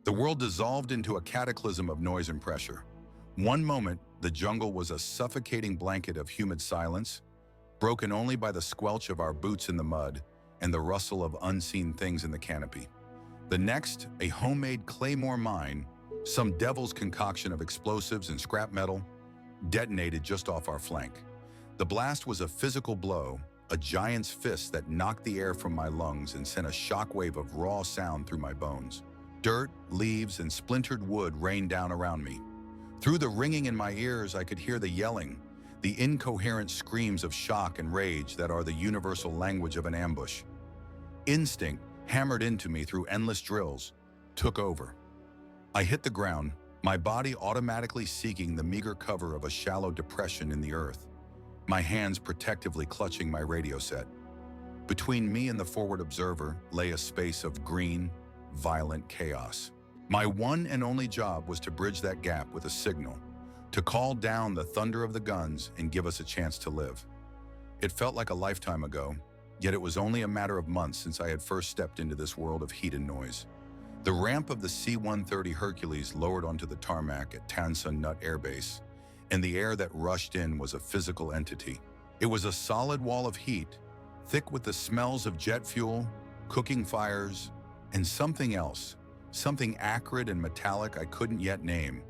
The world dissolved into a cataclysm of noise and pressure. One moment, the jungle was a suffocating blanket of humid silence, broken only by the squelch of our boots in the mud and the rustle of unseen things in the canopy. The next, a homemade claymore mine, some devil's concoction of explosives and scrap metal, detonated just off our flank. The blast was a physical blow, a giant's fist that knocked the air from my lungs and sent a shockwave of raw sound through my bones. Dirt, leaves, and splintered wood rained down around me. Through the ringing in my ears, I could hear the yelling, the incoherent screams of shock and rage that are the universal language of an ambush. Instinct, hammered into me through endless drills, took over. I hit the ground, my body automatically seeking the meager cover of a shallow depression in the earth, my hands protectively clutching my radio set. Between me and the forward observer lay a space of green, violent chaos. My one and only job was to bridge that gap with a signal, to call down the thunder of the guns and give us a chance to live. It felt like a lifetime ago, yet it was only a matter of months since I had first stepped into this world of heat and noise. The ramp of the C-130 Hercules lowered onto the tarmac at Toan Thang Air Base, and the air that rushed in was a physical entity. It was a solid wall of heat, thick with the smells of jet fuel, cooking fires, and something else, something acrid and metallic I couldn't yet name.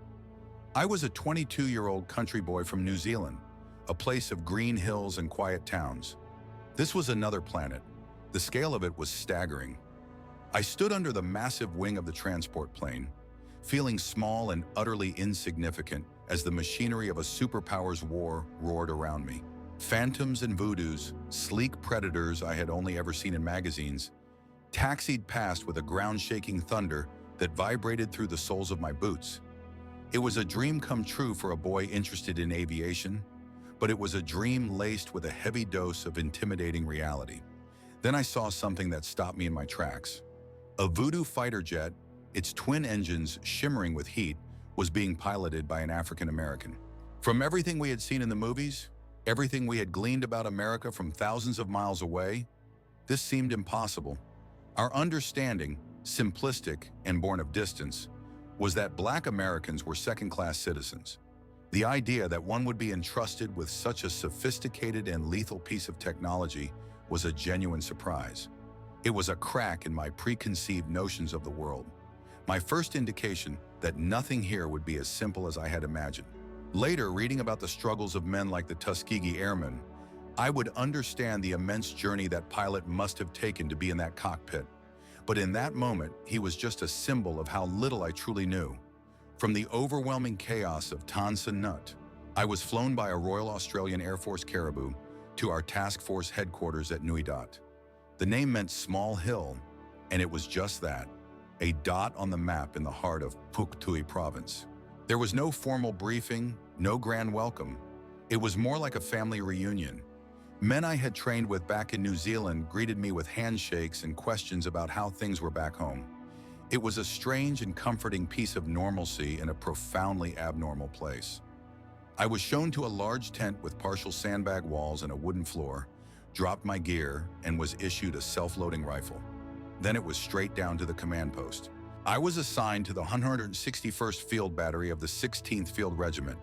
I was a 22-year-old country boy from New Zealand, a place of green hills and quiet towns. This was another planet. The scale of it was staggering. I stood under the massive wing of the transport plane, feeling small and utterly insignificant as the machinery of a superpower's war roared around me. Phantoms and voodoos, sleek predators I had only ever seen in magazines, taxied past with a ground-shaking thunder that vibrated through the soles of my boots. It was a dream come true for a boy interested in aviation, but it was a dream laced with a heavy dose of intimidating reality. Then I saw something that stopped me in my tracks. A Voodoo fighter jet, its twin engines shimmering with heat, was being piloted by an African American. From everything we had seen in the movies, everything we had gleaned about America from thousands of miles away, this seemed impossible. Our understanding, simplistic and born of distance, was that Black Americans were second-class citizens. The idea that one would be entrusted with such a sophisticated and lethal piece of technology was a genuine surprise. It was a crack in my preconceived notions of the world, my first indication that nothing here would be as simple as I had imagined. Later, reading about the struggles of men like the Tuskegee Airmen, I would understand the immense journey that pilot must have taken to be in that cockpit. But in that moment, he was just a symbol of how little I truly knew. From the overwhelming chaos of Toan Thang, I was flown by a Royal Australian Air Force Caribou to our task force headquarters at Nui Dat. The name meant small hill, and it was just that, a dot on the map in the heart of Phuoc Tuy province. There was no formal briefing, no grand welcome. It was more like a family reunion. Men I had trained with back in New Zealand greeted me with handshakes and questions about how things were back home. It was a strange and comforting piece of normalcy in a profoundly abnormal place. I was shown to a large tent with partial sandbag walls and a wooden floor, dropped my gear, and was issued a self-loading rifle. Then it was straight down to the command post. I was assigned to the 161st Field Battery of the 16th Field Regiment.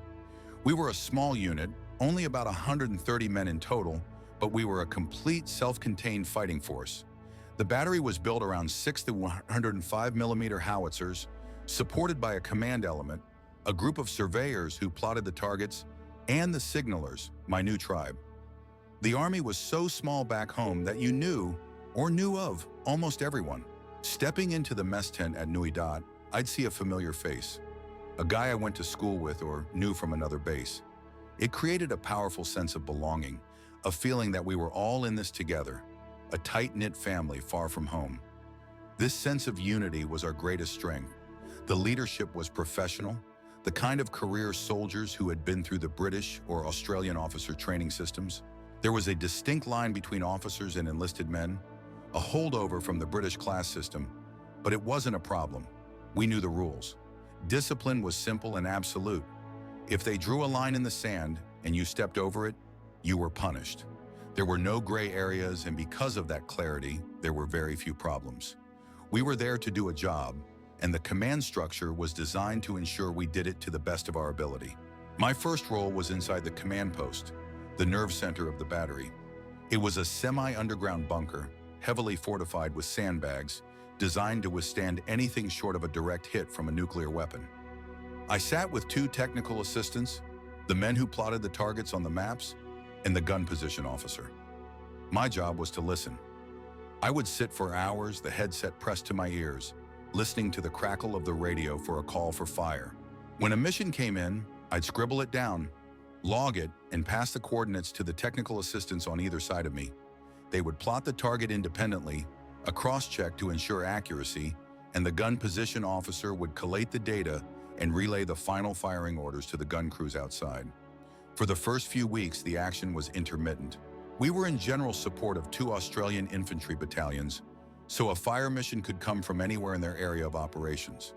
We were a small unit, only about 130 men in total, but we were a complete self-contained fighting force. The battery was built around 6 to 105 millimeter howitzers, supported by a command element, a group of surveyors who plotted the targets, and the signalers, my new tribe. The Army was so small back home that you knew, or knew of, almost everyone. Stepping into the mess tent at Nui Dat, I'd see a familiar face, a guy I went to school with or knew from another base. It created a powerful sense of belonging, a feeling that we were all in this together, a tight-knit family far from home. This sense of unity was our greatest strength. The leadership was professional, the kind of career soldiers who had been through the British or Australian officer training systems. There was a distinct line between officers and enlisted men, a holdover from the British class system, but it wasn't a problem. We knew the rules. Discipline was simple and absolute. If they drew a line in the sand and you stepped over it, you were punished. There were no gray areas, and because of that clarity, there were very few problems. We were there to do a job, and the command structure was designed to ensure we did it to the best of our ability. My first role was inside the command post, the nerve center of the battery. It was a semi-underground bunker, heavily fortified with sandbags, designed to withstand anything short of a direct hit from a nuclear weapon. I sat with two technical assistants, the men who plotted the targets on the maps, and the gun position officer. My job was to listen. I would sit for hours, the headset pressed to my ears, listening to the crackle of the radio for a call for fire. When a mission came in, I'd scribble it down, log it, and pass the coordinates to the technical assistants on either side of me. They would plot the target independently, a cross-check to ensure accuracy, and the gun position officer would collate the data and relay the final firing orders to the gun crews outside. For the first few weeks, the action was intermittent. We were in general support of 2 Australian infantry battalions, so a fire mission could come from anywhere in their area of operations.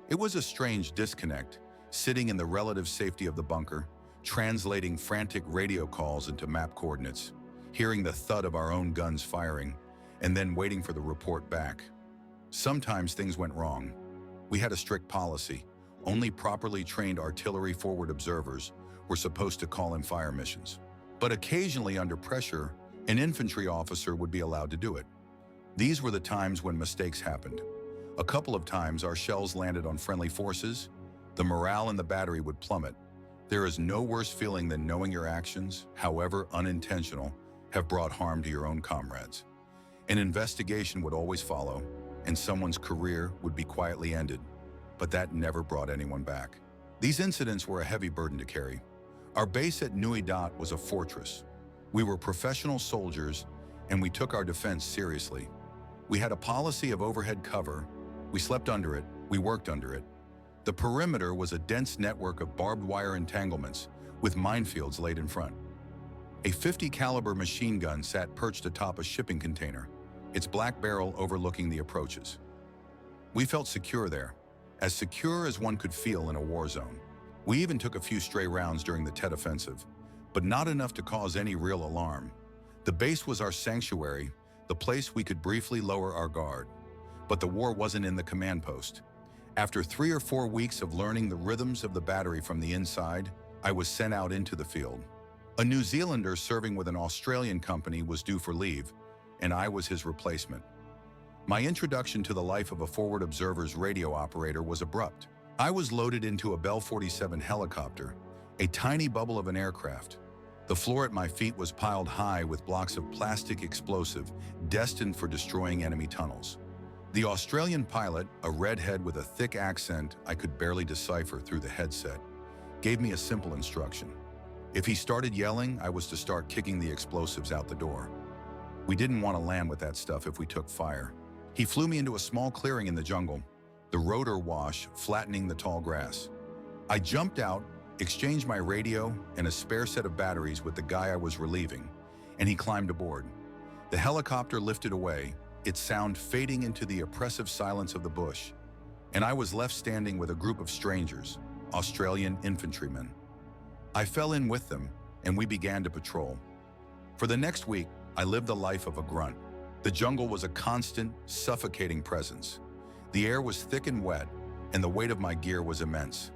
It was a strange disconnect, sitting in the relative safety of the bunker, translating frantic radio calls into map coordinates, hearing the thud of our own guns firing, and then waiting for the report back. Sometimes things went wrong. We had a strict policy. Only properly trained artillery forward observers were supposed to call in fire missions. But occasionally under pressure, an infantry officer would be allowed to do it. These were the times when mistakes happened. A couple of times our shells landed on friendly forces. The morale in the battery would plummet. There is no worse feeling than knowing your actions, however unintentional, have brought harm to your own comrades. An investigation would always follow, and someone's career would be quietly ended. But that never brought anyone back. These incidents were a heavy burden to carry. Our base at Nui Dat was a fortress. We were professional soldiers, and we took our defense seriously. We had a policy of overhead cover. We slept under it, we worked under it. The perimeter was a dense network of barbed wire entanglements with minefields laid in front. A .50 caliber machine gun sat perched atop a shipping container, its black barrel overlooking the approaches. We felt secure there, as secure as one could feel in a war zone. We even took a few stray rounds during the Tet Offensive, but not enough to cause any real alarm. The base was our sanctuary, the place we could briefly lower our guard. But the war wasn't in the command post. After 3 or 4 weeks of learning the rhythms of the battery from the inside, I was sent out into the field. A New Zealander serving with an Australian company was due for leave, and I was his replacement. My introduction to the life of a forward observer's radio operator was abrupt. I was loaded into a Bell 47 helicopter, a tiny bubble of an aircraft. The floor at my feet was piled high with blocks of plastic explosive destined for destroying enemy tunnels. The Australian pilot, a redhead with a thick accent I could barely decipher through the headset, gave me a simple instruction. If he started yelling, I was to start kicking the explosives out the door. We didn't want to land with that stuff if we took fire. He flew me into a small clearing in the jungle, the rotor wash flattening the tall grass. I jumped out, exchanged my radio and a spare set of batteries with the guy I was relieving, and he climbed aboard. The helicopter lifted away, its sound fading into the oppressive silence of the bush, and I was left standing with a group of strangers, Australian infantrymen. I fell in with them, and we began to patrol. For the next week, I lived the life of a grunt. The jungle was a constant, suffocating presence. The air was thick and wet, and the weight of my gear was immense.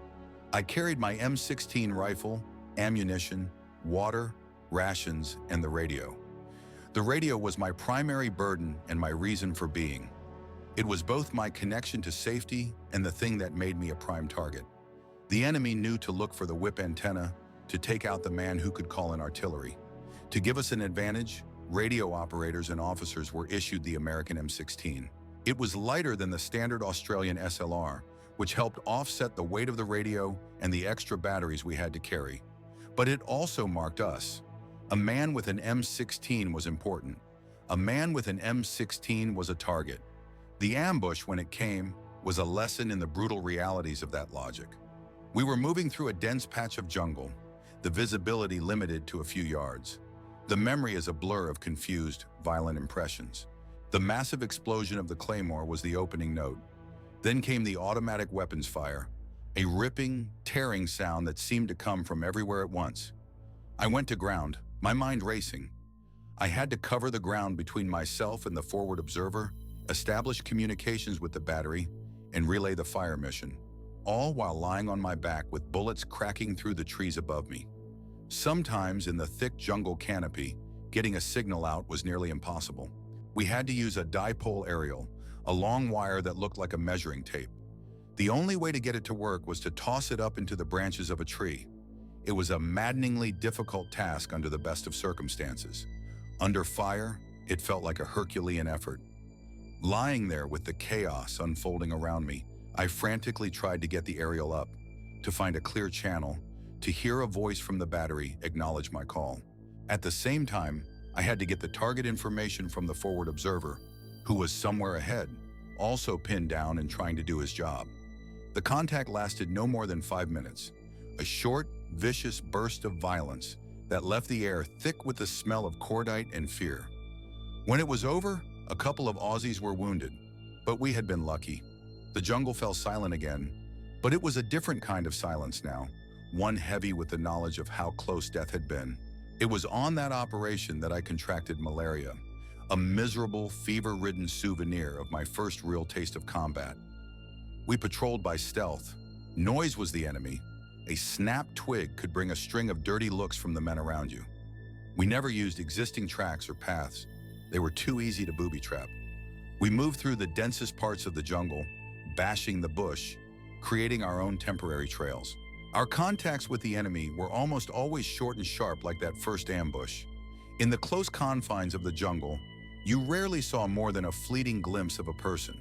I carried my M16 rifle, ammunition, water, rations, and the radio. The radio was my primary burden and my reason for being. It was both my connection to safety and the thing that made me a prime target. The enemy knew to look for the whip antenna, to take out the man who could call in artillery. To give us an advantage, radio operators and officers were issued the American M16. It was lighter than the standard Australian SLR, which helped offset the weight of the radio and the extra batteries we had to carry. But it also marked us. A man with an M16 was important. A man with an M16 was a target. The ambush, when it came, was a lesson in the brutal realities of that logic. We were moving through a dense patch of jungle, the visibility limited to a few yards. The memory is a blur of confused, violent impressions. The massive explosion of the Claymore was the opening note. Then came the automatic weapons fire, a ripping, tearing sound that seemed to come from everywhere at once. I went to ground, my mind racing. I had to cover the ground between myself and the forward observer, establish communications with the battery, and relay the fire mission, all while lying on my back with bullets cracking through the trees above me. Sometimes in the thick jungle canopy, getting a signal out was nearly impossible. We had to use a dipole aerial, a long wire that looked like a measuring tape. The only way to get it to work was to toss it up into the branches of a tree. It was a maddeningly difficult task under the best of circumstances. Under fire, it felt like a Herculean effort. Lying there with the chaos unfolding around me, I frantically tried to get the aerial up, to find a clear channel, to hear a voice from the battery acknowledge my call. At the same time, I had to get the target information from the forward observer, who was somewhere ahead, also pinned down and trying to do his job. The contact lasted no more than 5 minutes, a short, vicious burst of violence that left the air thick with the smell of cordite and fear. When it was over, a couple of Aussies were wounded, but we had been lucky. The jungle fell silent again, but it was a different kind of silence now, one heavy with the knowledge of how close death had been. It was on that operation that I contracted malaria, a miserable, fever-ridden souvenir of my first real taste of combat. We patrolled by stealth. Noise was the enemy. A snapped twig could bring a string of dirty looks from the men around you. We never used existing tracks or paths. They were too easy to booby-trap. We moved through the densest parts of the jungle, bashing the bush, creating our own temporary trails. Our contacts with the enemy were almost always short and sharp like that first ambush. In the close confines of the jungle, you rarely saw more than a fleeting glimpse of a person.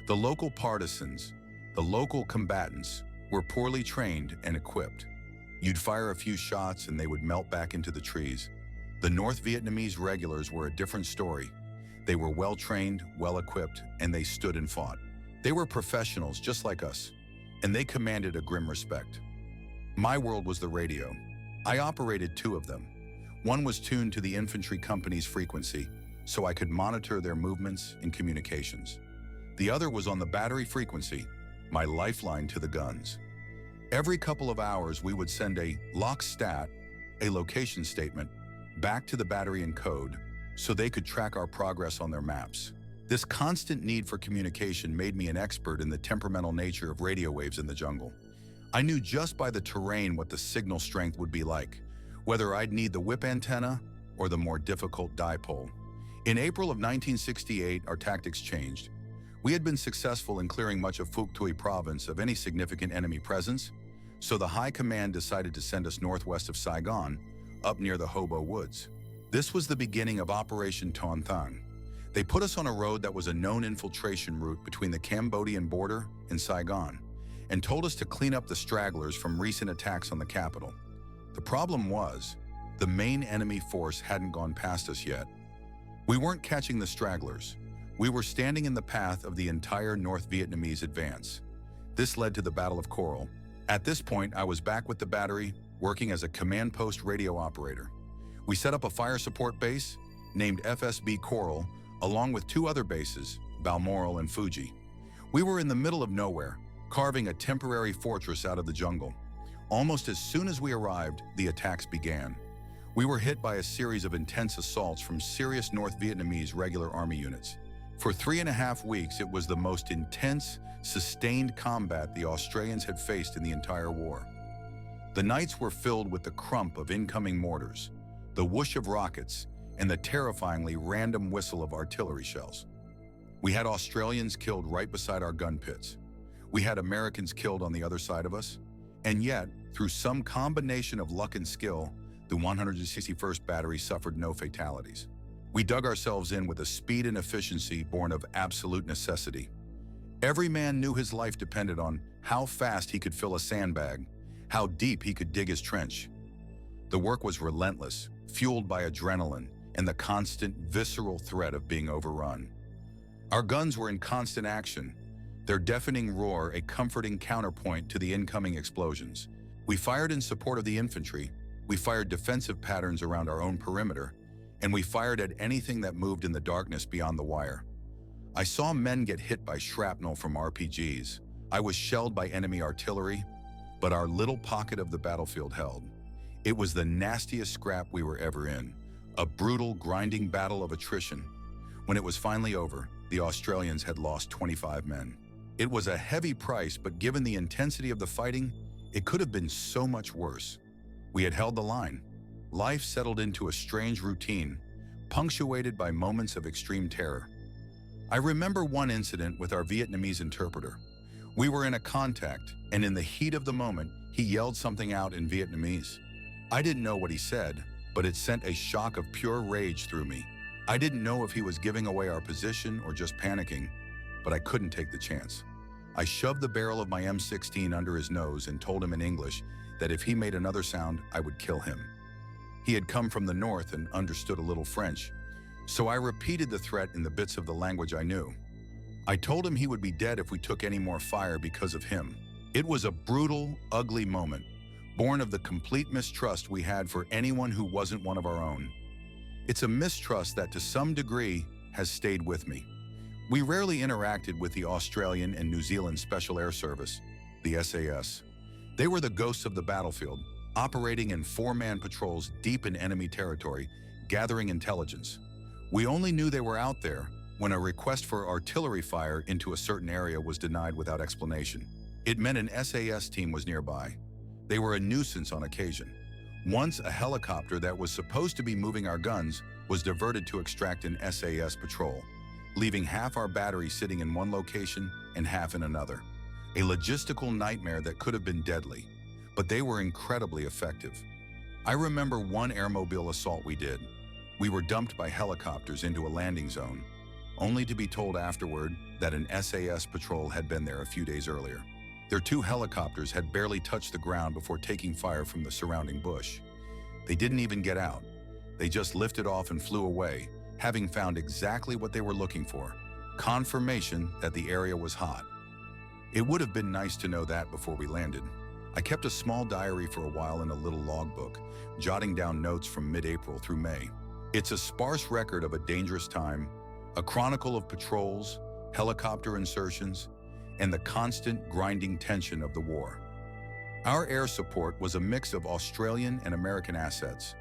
The local partisans, the local combatants, were poorly trained and equipped. You'd fire a few shots and they would melt back into the trees. The North Vietnamese regulars were a different story. They were well-trained, well-equipped, and they stood and fought. They were professionals just like us, and they commanded a grim respect. My world was the radio. I operated 2 of them. One was tuned to the infantry company's frequency, so I could monitor their movements and communications. The other was on the battery frequency, my lifeline to the guns. Every couple of hours, we would send a lock stat, a location statement, back to the battery in code so they could track our progress on their maps. This constant need for communication made me an expert in the temperamental nature of radio waves in the jungle. I knew just by the terrain what the signal strength would be like, whether I'd need the whip antenna or the more difficult dipole. In April of 1968, our tactics changed. We had been successful in clearing much of Phuoc Tuy province of any significant enemy presence, so the High Command decided to send us northwest of Saigon, up near the Hobo Woods. This was the beginning of Operation Toan Thang. They put us on a road that was a known infiltration route between the Cambodian border and Saigon, and told us to clean up the stragglers from recent attacks on the capital. The problem was, the main enemy force hadn't gone past us yet. We weren't catching the stragglers. We were standing in the path of the entire North Vietnamese advance. This led to the Battle of Cora. At this point, I was back with the battery, working as a command post radio operator. We set up a fire support base, named FSB Coral, along with 2 other bases, Balmoral and Fuji. We were in the middle of nowhere, carving a temporary fortress out of the jungle. Almost as soon as we arrived, the attacks began. We were hit by a series of intense assaults from serious North Vietnamese regular army units. For 3.5 weeks, it was the most intense, sustained combat the Australians had faced in the entire war. The nights were filled with the crump of incoming mortars, the whoosh of rockets, and the terrifyingly random whistle of artillery shells. We had Australians killed right beside our gun pits. We had Americans killed on the other side of us. And yet, through some combination of luck and skill, the 161st Battery suffered no fatalities. We dug ourselves in with a speed and efficiency born of absolute necessity. Every man knew his life depended on how fast he could fill a sandbag, how deep he could dig his trench. The work was relentless, fueled by adrenaline and the constant, visceral threat of being overrun. Our guns were in constant action, their deafening roar a comforting counterpoint to the incoming explosions. We fired in support of the infantry, we fired defensive patterns around our own perimeter, and we fired at anything that moved in the darkness beyond the wire. I saw men get hit by shrapnel from RPGs. I was shelled by enemy artillery, but our little pocket of the battlefield held. It was the nastiest scrap we were ever in, a brutal, grinding battle of attrition. When it was finally over, the Australians had lost 25 men. It was a heavy price, but given the intensity of the fighting, it could have been so much worse. We had held the line. Life settled into a strange routine, punctuated by moments of extreme terror. I remember one incident with our Vietnamese interpreter. We were in a contact, and in the heat of the moment, he yelled something out in Vietnamese. I didn't know what he said, but it sent a shock of pure rage through me. I didn't know if he was giving away our position or just panicking, but I couldn't take the chance. I shoved the barrel of my M16 under his nose and told him in English that if he made another sound, I would kill him. He had come from the north and understood a little French, so I repeated the threat in the bits of the language I knew. I told him he would be dead if we took any more fire because of him. It was a brutal, ugly moment, born of the complete mistrust we had for anyone who wasn't one of our own. It's a mistrust that to some degree has stayed with me. We rarely interacted with the Australian and New Zealand Special Air Service, the SAS. They were the ghosts of the battlefield, operating in four-man patrols deep in enemy territory, gathering intelligence. We only knew they were out there when a request for artillery fire into a certain area was denied without explanation. It meant an SAS team was nearby. They were a nuisance on occasion. Once, a helicopter that was supposed to be moving our guns was diverted to extract an SAS patrol, leaving half our battery sitting in one location and half in another. A logistical nightmare that could have been deadly, but they were incredibly effective. I remember one airmobile assault we did. We were dumped by helicopters into a landing zone, only to be told afterward that an SAS patrol had been there a few days earlier. Their two helicopters had barely touched the ground before taking fire from the surrounding bush. They didn't even get out. They just lifted off and flew away, having found exactly what they were looking for: confirmation that the area was hot. It would have been nice to know that before we landed. I kept a small diary for a while in a little logbook, jotting down notes from mid-April through May. It's a sparse record of a dangerous time, a chronicle of patrols, helicopter insertions, and the constant grinding tension of the war. Our air support was a mix of Australian and American assets.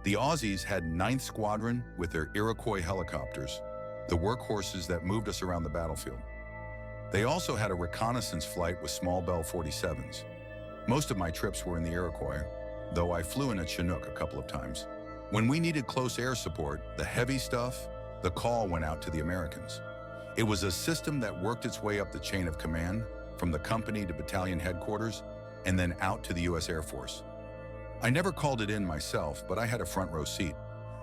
The Aussies had 9th Squadron with their Iroquois helicopters, the workhorses that moved us around the battlefield. They also had a reconnaissance flight with small Bell 47s. Most of my trips were in the Iroquois, though I flew in a Chinook a couple of times. When we needed close air support, the heavy stuff, the call went out to the Americans. It was a system that worked its way up the chain of command, from the company to battalion headquarters, and then out to the U.S. Air Force. I never called it in myself, but I had a front row seat.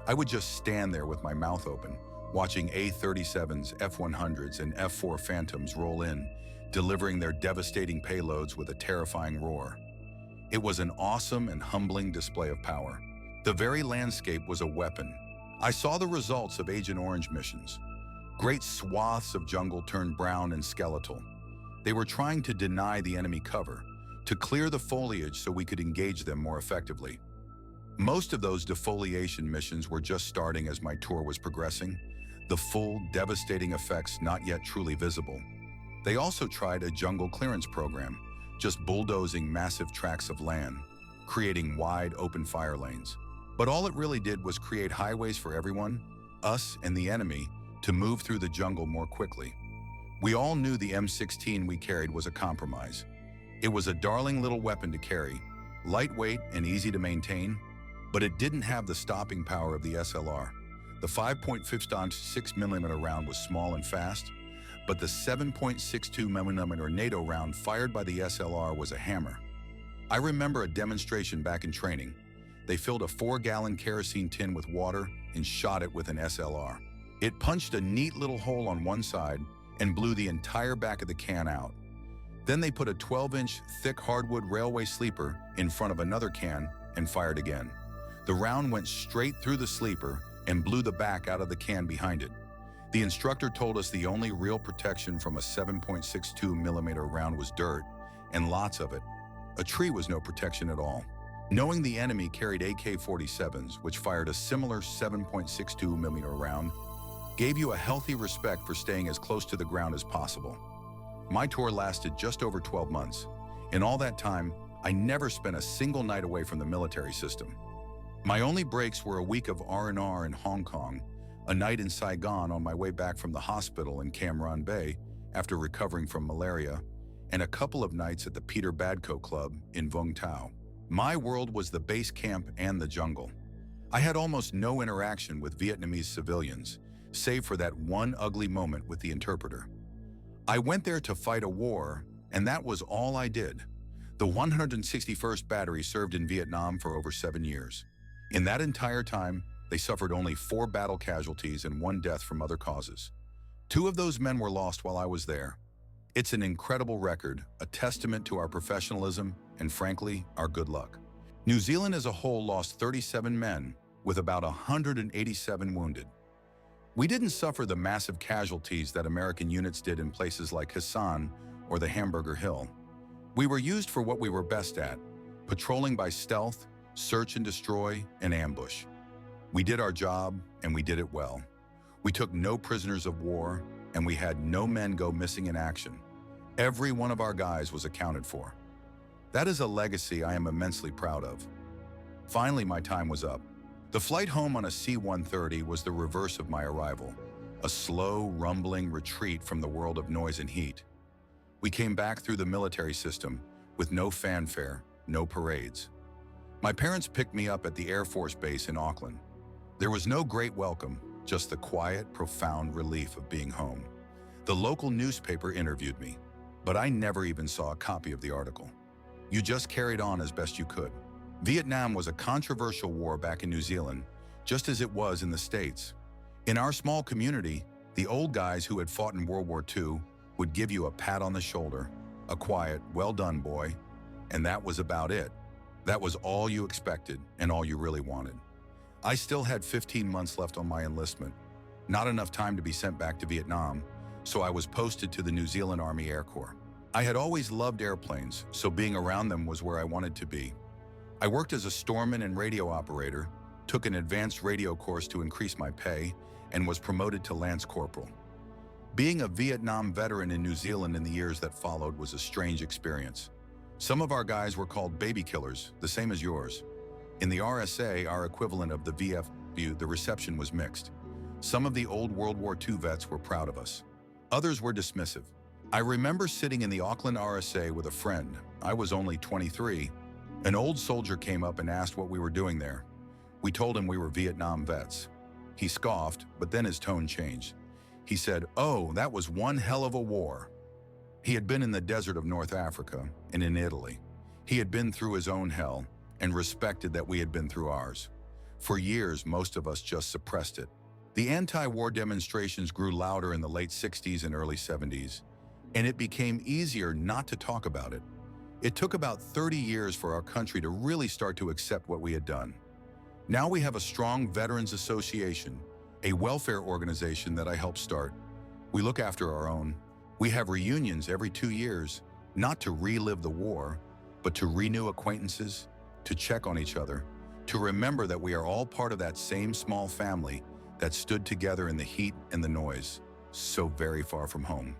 I would just stand there with my mouth open, watching A-37s, F-100s, and F-4 Phantoms roll in, delivering their devastating payloads with a terrifying roar. It was an awesome and humbling display of power. The very landscape was a weapon. I saw the results of Agent Orange missions. Great swaths of jungle turned brown and skeletal. They were trying to deny the enemy cover, to clear the foliage so we could engage them more effectively. Most of those defoliation missions were just starting as my tour was progressing, the full, devastating effects not yet truly visible. They also tried a jungle clearance program, just bulldozing massive tracts of land, creating wide, open fire lanes. But all it really did was create highways for everyone, us and the enemy, to move through the jungle more quickly. We all knew the M16 we carried was a compromise. It was a darling little weapon to carry, lightweight and easy to maintain, but it didn't have the stopping power of the SLR. The 5.56 6mm round was small and fast, but the 7.62mm NATO round fired by the SLR was a hammer. I remember a demonstration back in training. They filled a 4-gallon kerosene tin with water and shot it with an SLR. It punched a neat little hole on one side and blew the entire back of the can out. Then they put a 12-inch thick hardwood railway sleeper in front of another can and fired again. The round went straight through the sleeper and blew the back out of the can behind it. The instructor told us the only real protection from a 7.62mm round was dirt, and lots of it. A tree was no protection at all. Knowing the enemy carried AK-47s, which fired a similar 7.62mm round, gave you a healthy respect for staying as close to the ground as possible. My tour lasted just over 12 months. In all that time, I never spent a single night away from the military system. My only breaks were a week of R&R in Hong Kong, a night in Saigon on my way back from the hospital in Cam Ranh Bay, after recovering from malaria, and a couple of nights at the Peter Badco Club in Vung Tau. My world was the base camp and the jungle. I had almost no interaction with Vietnamese civilians, save for that one ugly moment with the interpreter. I went there to fight a war, and that was all I did. The 161st Battery served in Vietnam for over 7 years. In that entire time, they suffered only 4 battle casualties and 1 death from other causes. 2 of those men were lost while I was there. It's an incredible record, a testament to our professionalism and, frankly, our good luck. New Zealand as a whole lost 37 men, with about 187 wounded. We didn't suffer the massive casualties that American units did in places like Hassan or the Hamburger Hill. We were used for what we were best at, patrolling by stealth, search and destroy, and ambush. We did our job, and we did it well. We took no prisoners of war, and we had no men go missing in action. Every one of our guys was accounted for. That is a legacy I am immensely proud of. Finally, my time was up. The flight home on a C-130 was the reverse of my arrival, a slow, rumbling retreat from the world of noise and heat. We came back through the military system with no fanfare, no parades. My parents picked me up at the Air Force Base in Auckland. There was no great welcome, just the quiet, profound relief of being home. The local newspaper interviewed me, but I never even saw a copy of the article. You just carried on as best you could. Vietnam was a controversial war back in New Zealand, just as it was in the States. In our small community, the old guys who had fought in World War II would give you a pat on the shoulder, a quiet, "Well done, boy," and that was about it. That was all you expected and all you really wanted. I still had 15 months left on my enlistment, not enough time to be sent back to Vietnam, so I was posted to the New Zealand Army Air Corps. I had always loved airplanes, so being around them was where I wanted to be. I worked as a storeman and radio operator, took an advanced radio course to increase my pay, and was promoted to Lance Corporal. Being a Vietnam veteran in New Zealand in the years that followed was a strange experience. Some of our guys were called baby killers, the same as yours. In the RSA, our equivalent of the VFU, the reception was mixed. Some of the old World War II vets were proud of us. Others were dismissive. I remember sitting in the Auckland RSA with a friend. I was only 23. An old soldier came up and asked what we were doing there. We told him we were Vietnam vets. He scoffed, but then his tone changed. He said, "Oh, that was one hell of a war." He had been in the desert of North Africa and in Italy. He had been through his own hell and respected that we had been through ours. For years, most of us just suppressed it. The anti-war demonstrations grew louder in the late 60s and early 70s, and it became easier not to talk about it. It took about 30 years for our country to really start to accept what we had done. Now we have a strong Veterans Association, a welfare organization that I helped start. We look after our own. We have reunions every 2 years, not to relive the war, but to renew acquaintances, to check on each other, to remember that we are all part of that same small family that stood together in the heat and the noise, so very far from home.